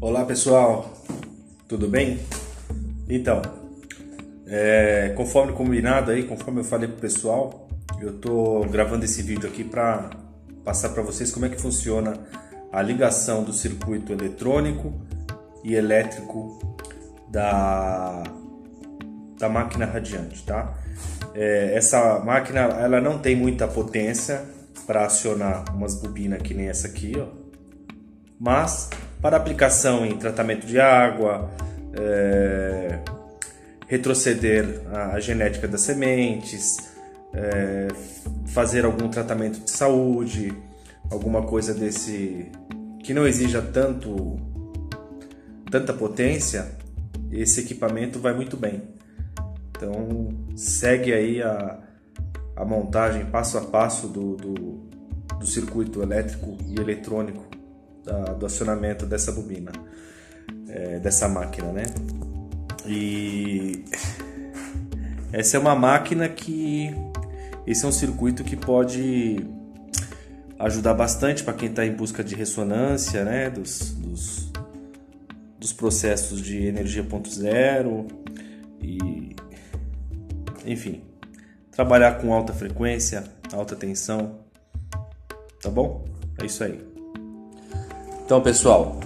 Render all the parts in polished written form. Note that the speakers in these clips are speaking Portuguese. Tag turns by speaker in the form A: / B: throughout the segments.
A: Olá pessoal, tudo bem? Então, conforme combinado aí, conforme eu falei pro pessoal, eu tô gravando esse vídeo aqui para passar para vocês como é que funciona a ligação do circuito eletrônico e elétrico da máquina radiante, tá? Essa máquina ela não tem muita potência para acionar umas bobinas que nem essa aqui, ó. Mas para aplicação em tratamento de água, retroceder a genética das sementes, fazer algum tratamento de saúde, alguma coisa desse que não exija tanta potência, esse equipamento vai muito bem. Então segue aí a montagem passo a passo do circuito elétrico e eletrônico do acionamento dessa bobina, dessa máquina, né? E essa é uma máquina esse é um circuito que pode ajudar bastante para quem está em busca de ressonância, né? Dos processos de energia 0.0 e, enfim, trabalhar com alta frequência, alta tensão, tá bom? É isso aí. Então, pessoal,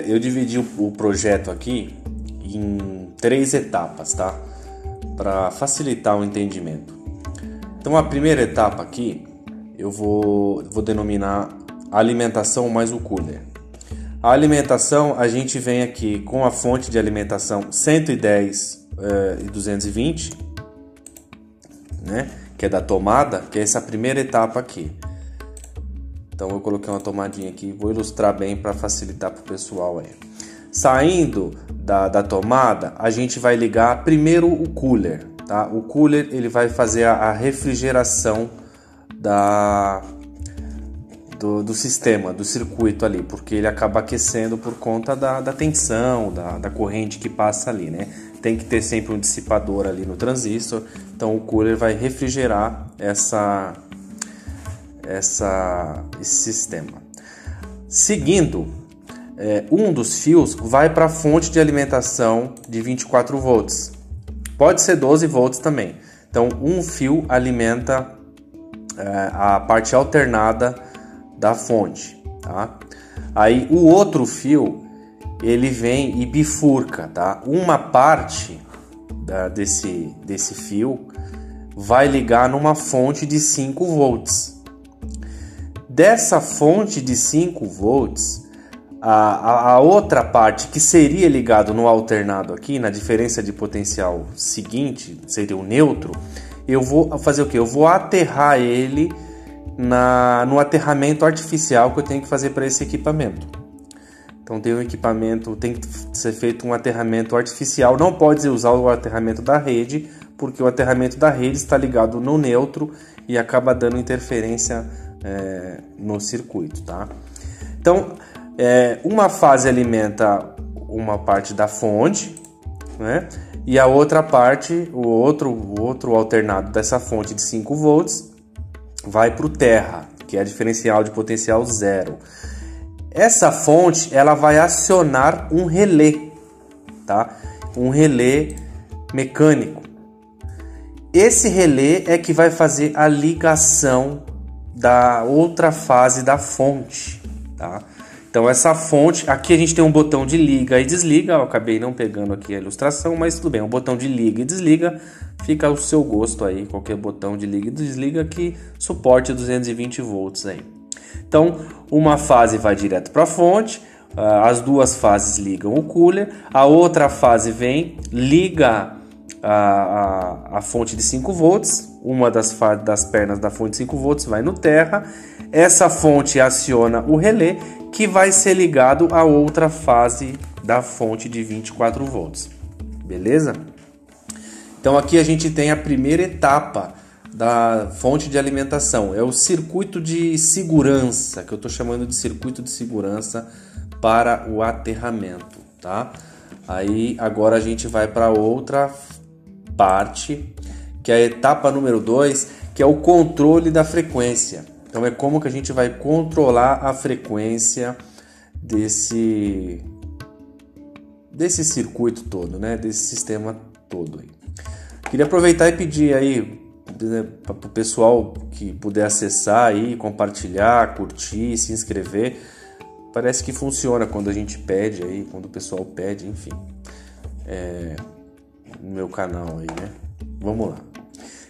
A: eu dividi o projeto aqui em 3 etapas, tá? Para facilitar o entendimento. Então, a primeira etapa aqui, eu vou denominar alimentação mais o cooler. A alimentação, a gente vem aqui com a fonte de alimentação 110 e 220, né? Que é da tomada, que é essa primeira etapa aqui. Então eu coloquei uma tomadinha aqui, vou ilustrar bem para facilitar para o pessoal aí. Saindo da tomada, a gente vai ligar primeiro o cooler, tá? O cooler ele vai fazer a refrigeração do sistema, do circuito ali, porque ele acaba aquecendo por conta da tensão, da corrente que passa ali, né? Tem que ter sempre um dissipador ali no transistor, então o cooler vai refrigerar esse sistema. Seguindo, um dos fios vai para a fonte de alimentação de 24 volts. Pode ser 12 volts também. Então, um fio alimenta a parte alternada da fonte, tá? Aí, o outro fio, ele vem e bifurca, tá? Uma parte desse fio vai ligar numa fonte de 5 volts. Dessa fonte de 5 volts, a outra parte que seria ligado no alternado aqui, na diferença de potencial seguinte, seria o neutro, eu vou fazer o quê? Eu vou aterrar ele no aterramento artificial que eu tenho que fazer para esse equipamento. Então tem que ser feito um aterramento artificial, não pode usar o aterramento da rede, porque o aterramento da rede está ligado no neutro e acaba dando interferência no circuito, tá? Então, uma fase alimenta uma parte da fonte, né? E a outra parte, o outro alternado dessa fonte de 5 volts, vai para o terra, que é a diferencial de potencial 0. Essa fonte, ela vai acionar um relé, tá? Um relé mecânico. Esse relé é que vai fazer a ligação da outra fase da fonte, tá? Então essa fonte, aqui a gente tem um botão de liga e desliga, eu acabei não pegando aqui a ilustração, mas tudo bem, um botão de liga e desliga, fica ao seu gosto aí, qualquer botão de liga e desliga que suporte 220 volts aí. Então uma fase vai direto para a fonte, as duas fases ligam o cooler, a outra fase vem, liga a fonte de 5 volts, uma das pernas da fonte de 5 volts vai no terra, essa fonte aciona o relé que vai ser ligado à outra fase da fonte de 24 volts, beleza? Então aqui a gente tem a primeira etapa da fonte de alimentação, é o circuito de segurança, que eu estou chamando de circuito de segurança para o aterramento, tá? Aí agora a gente vai para outra parte, que é a etapa número 2, que é o controle da frequência. Então é como que a gente vai controlar a frequência desse circuito todo, né? Desse sistema todo aí. Queria aproveitar e pedir aí, né, para o pessoal que puder acessar aí, compartilhar, curtir, se inscrever. Parece que funciona quando a gente pede aí, quando o pessoal pede, enfim. No meu canal aí, né? Vamos lá.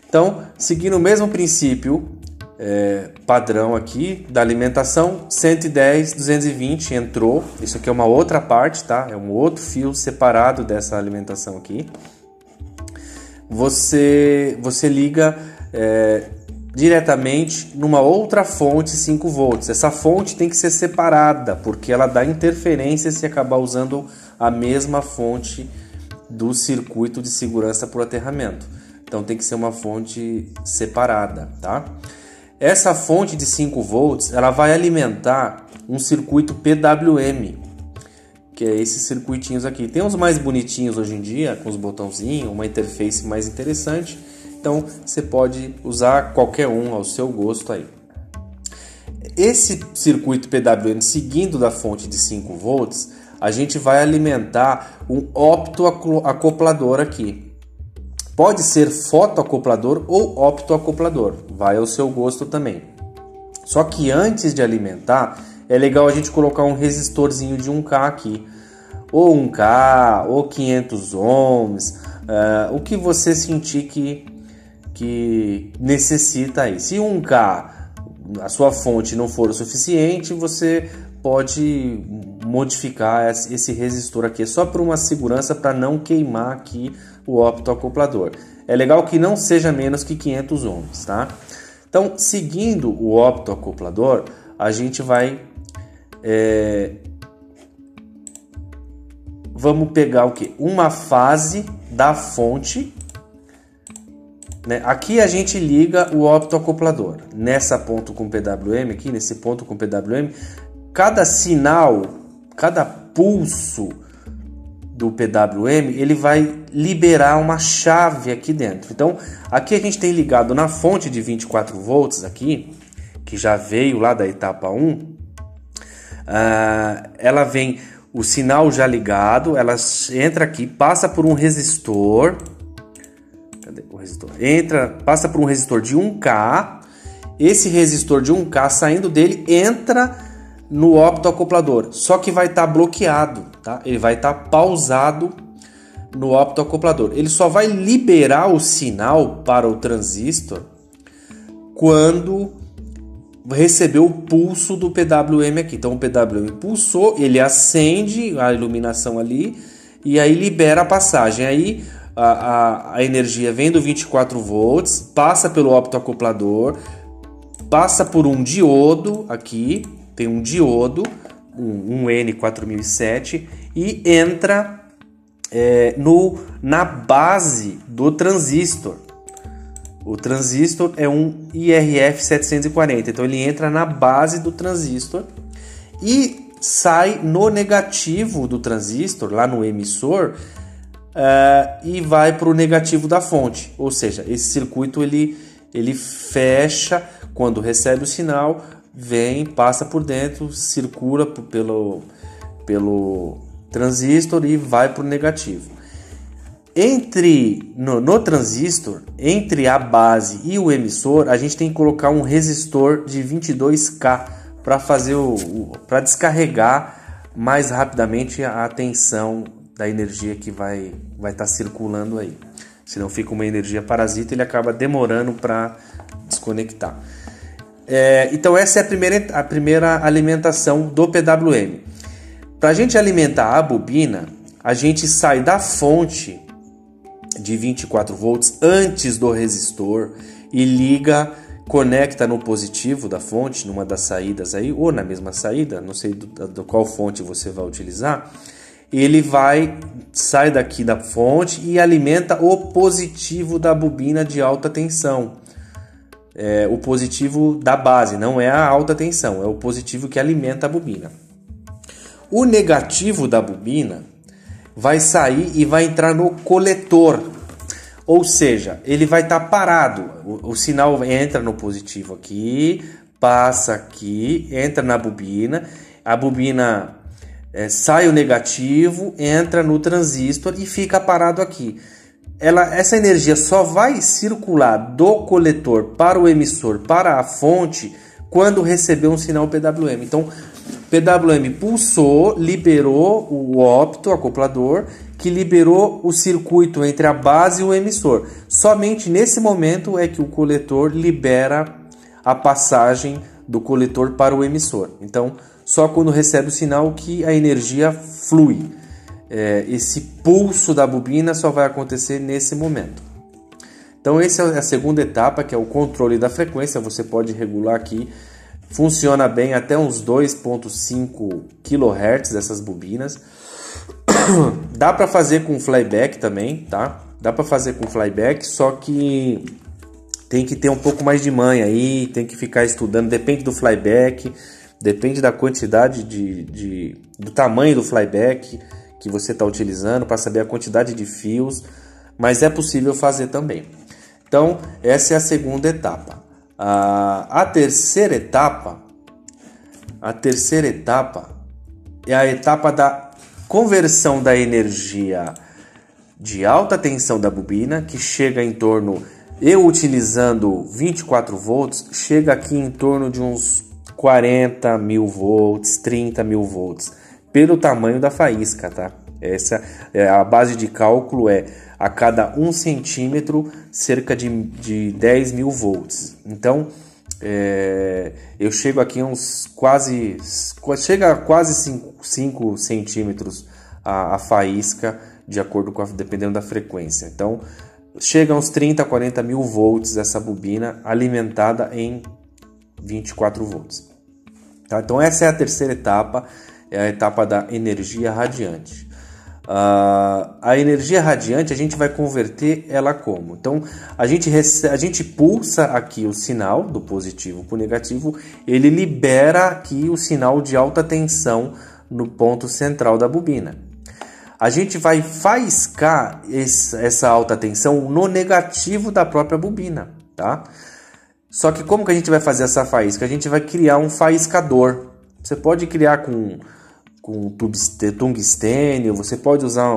A: Então, seguindo o mesmo princípio padrão aqui da alimentação, 110, 220 entrou. Isso aqui é uma outra parte, tá? É um outro fio separado dessa alimentação aqui. Você liga diretamente numa outra fonte 5 volts. Essa fonte tem que ser separada, porque ela dá interferência se acabar usando a mesma fonte do circuito de segurança por aterramento. Então tem que ser uma fonte separada, tá? Essa fonte de 5 volts, ela vai alimentar um circuito PWM, que é esses circuitinhos aqui. Tem uns mais bonitinhos hoje em dia, com os botãozinhos, uma interface mais interessante. Então você pode usar qualquer um ao seu gosto aí. Esse circuito PWM, seguindo da fonte de 5 volts, a gente vai alimentar um optoacoplador aqui. Pode ser fotoacoplador ou optoacoplador, vai ao seu gosto também. Só que antes de alimentar, é legal a gente colocar um resistorzinho de 1K aqui. Ou 1K, ou 500 ohms, o que você sentir que necessita aí. Se 1K, a sua fonte não for o suficiente, você pode modificar esse resistor aqui, só por uma segurança, para não queimar aqui o optoacoplador. É legal que não seja menos que 500 ohms, tá? Então, seguindo o optoacoplador, a gente vai vamos pegar o que? Uma fase da fonte, né? Aqui a gente liga o optoacoplador. Nessa ponto com PWM aqui, nesse ponto com PWM, cada sinal, cada pulso do PWM, ele vai liberar uma chave aqui dentro. Então, aqui a gente tem ligado na fonte de 24 volts aqui, que já veio lá da etapa 1. Ela vem o sinal já ligado, ela entra aqui, passa por um resistor. Cadê o resistor? Passa por um resistor de 1K. Esse resistor de 1K, saindo dele, entra no optoacoplador, só que vai estar bloqueado, tá? Ele vai estar pausado no optoacoplador. Ele só vai liberar o sinal para o transistor quando receber o pulso do PWM aqui. Então o PWM pulsou, ele acende a iluminação ali e aí libera a passagem. Aí a energia vem do 24 volts, passa pelo optoacoplador, passa por um diodo aqui. Tem um diodo, um N4007, e entra na base do transistor. O transistor é um IRF740, então ele entra na base do transistor e sai no negativo do transistor, lá no emissor, e vai para o negativo da fonte. Ou seja, esse circuito ele fecha quando recebe o sinal, vem, passa por dentro, circula pelo transistor e vai para o negativo. No transistor, entre a base e o emissor, a gente tem que colocar um resistor de 22K para descarregar mais rapidamente a tensão da energia que vai estar circulando aí. Senão fica uma energia parasita e ele acaba demorando para desconectar. Então essa é a primeira alimentação do PWM. Para a gente alimentar a bobina, a gente sai da fonte de 24 volts antes do resistor e conecta no positivo da fonte, numa das saídas aí, ou na mesma saída, não sei do qual fonte você vai utilizar. Ele sai daqui da fonte e alimenta o positivo da bobina de alta tensão. O positivo da base, não é a alta tensão, é o positivo que alimenta a bobina. O negativo da bobina vai sair e vai entrar no coletor, ou seja, ele vai estar parado. O sinal entra no positivo aqui, passa aqui, entra na bobina, a bobina sai o negativo, entra no transistor e fica parado aqui. Essa energia só vai circular do coletor para o emissor, para a fonte, quando receber um sinal PWM. Então, PWM pulsou, liberou o optoacoplador, que liberou o circuito entre a base e o emissor. Somente nesse momento é que o coletor libera a passagem do coletor para o emissor. Então, só quando recebe o sinal que a energia flui. Esse pulso da bobina só vai acontecer nesse momento. Então, essa é a segunda etapa, que é o controle da frequência. Você pode regular aqui. Funciona bem até uns 2.5 kHz essas bobinas. Dá para fazer com flyback também, tá? Dá para fazer com flyback, só que tem que ter um pouco mais de manha aí, tem que ficar estudando, depende do flyback, depende da quantidade do tamanho do flyback que você está utilizando, para saber a quantidade de fios, mas é possível fazer também. Então, essa é a segunda etapa. A terceira etapa é a etapa da conversão da energia de alta tensão da bobina, que chega em torno, eu utilizando 24 volts, chega aqui em torno de uns 40 mil volts, 30 mil volts, pelo tamanho da faísca, tá? Essa é a base de cálculo, a cada 1 centímetro, cerca de 10 mil volts. Então, eu chego aqui chega a quase 5 centímetros a faísca, dependendo da frequência. Então, chega a uns 30, 40 mil volts essa bobina alimentada em 24 volts. Tá? Então, essa é a terceira etapa, é a etapa da energia radiante. A energia radiante a gente vai converter ela como? Então a gente pulsa aqui o sinal do positivo para o negativo, ele libera aqui o sinal de alta tensão no ponto central da bobina. A gente vai faiscar essa alta tensão no negativo da própria bobina, tá? Só que como que a gente vai fazer essa faísca? A gente vai criar um faiscador. Você pode criar com tungstênio, você pode usar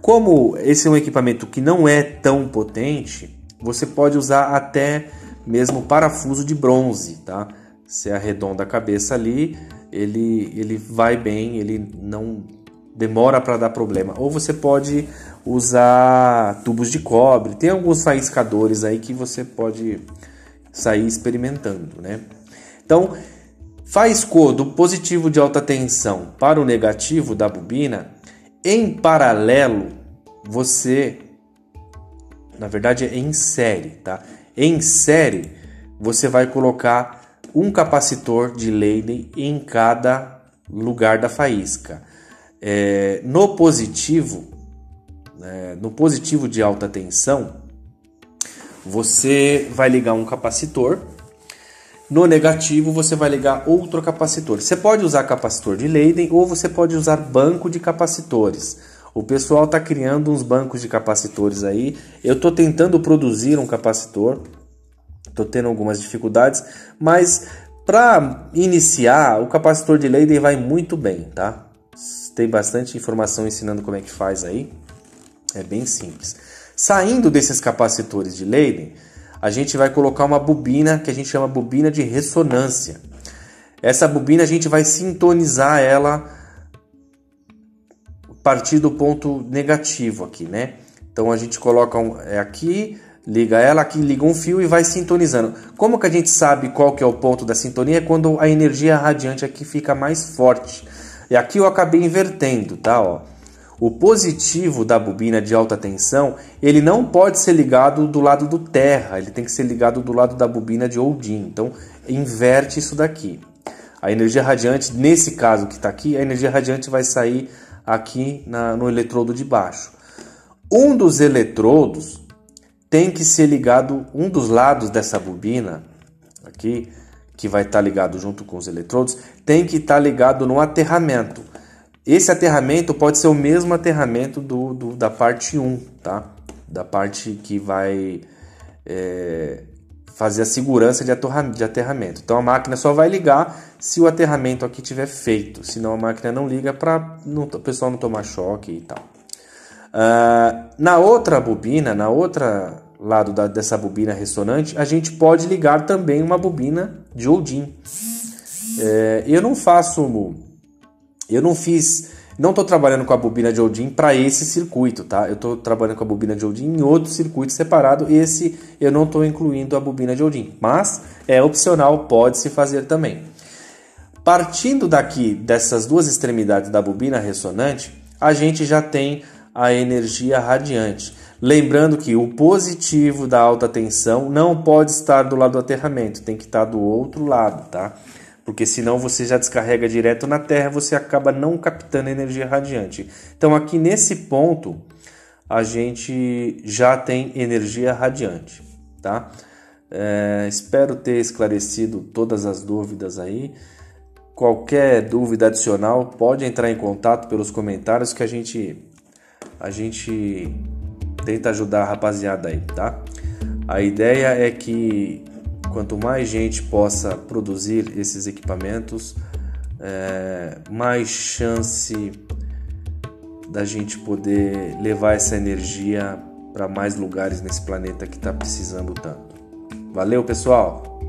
A: como esse é um equipamento que não é tão potente, você pode usar até mesmo parafuso de bronze, tá? Você arredonda a cabeça ali, ele vai bem, ele não demora para dar problema. Ou você pode usar tubos de cobre, tem alguns faiscadores aí que você pode sair experimentando, né? Então, faiscou do positivo de alta tensão para o negativo da bobina, em paralelo, na verdade é em série, tá? Em série, você vai colocar um capacitor de Leyden em cada lugar da faísca. No positivo de alta tensão, você vai ligar um capacitor. No negativo, você vai ligar outro capacitor. Você pode usar capacitor de Leyden ou você pode usar banco de capacitores. O pessoal está criando uns bancos de capacitores aí. Eu estou tentando produzir um capacitor. Estou tendo algumas dificuldades. Mas para iniciar, o capacitor de Leyden vai muito bem, tá? Tem bastante informação ensinando como é que faz aí. É bem simples. Saindo desses capacitores de Leyden, a gente vai colocar uma bobina que a gente chama bobina de ressonância. Essa bobina a gente vai sintonizar ela a partir do ponto negativo aqui, né? Então a gente coloca aqui, liga ela, aqui liga um fio e vai sintonizando. Como que a gente sabe qual que é o ponto da sintonia? É quando a energia radiante aqui fica mais forte. E aqui eu acabei invertendo, tá? Ó. O positivo da bobina de alta tensão, ele não pode ser ligado do lado do terra, ele tem que ser ligado do lado da bobina de Oldin. Então, inverte isso daqui. A energia radiante, nesse caso que está aqui, a energia radiante vai sair aqui no eletrodo de baixo. Um dos eletrodos tem que ser ligado, um dos lados dessa bobina, aqui, que vai estar ligado junto com os eletrodos, tem que estar ligado no aterramento. Esse aterramento pode ser o mesmo aterramento da parte 1, tá? Da parte que vai fazer a segurança de aterramento. Então a máquina só vai ligar se o aterramento aqui tiver feito, senão a máquina não liga para o pessoal não tomar choque e tal. Na outra bobina, na outra lado dessa bobina ressonante, a gente pode ligar também uma bobina de Odin. Não estou trabalhando com a bobina de Odin para esse circuito, tá? Eu estou trabalhando com a bobina de Odin em outro circuito separado. Esse eu não estou incluindo a bobina de Odin, mas é opcional, pode-se fazer também. Partindo daqui dessas duas extremidades da bobina ressonante, a gente já tem a energia radiante. Lembrando que o positivo da alta tensão não pode estar do lado do aterramento, tem que estar do outro lado, tá? Porque senão você já descarrega direto na Terra, você acaba não captando energia radiante. Então aqui nesse ponto, a gente já tem energia radiante, tá? Espero ter esclarecido todas as dúvidas aí. Qualquer dúvida adicional, pode entrar em contato pelos comentários que a gente tenta ajudar a rapaziada aí, tá? A ideia é que quanto mais gente possa produzir esses equipamentos, mais chance da gente poder levar essa energia para mais lugares nesse planeta que está precisando tanto. Valeu, pessoal!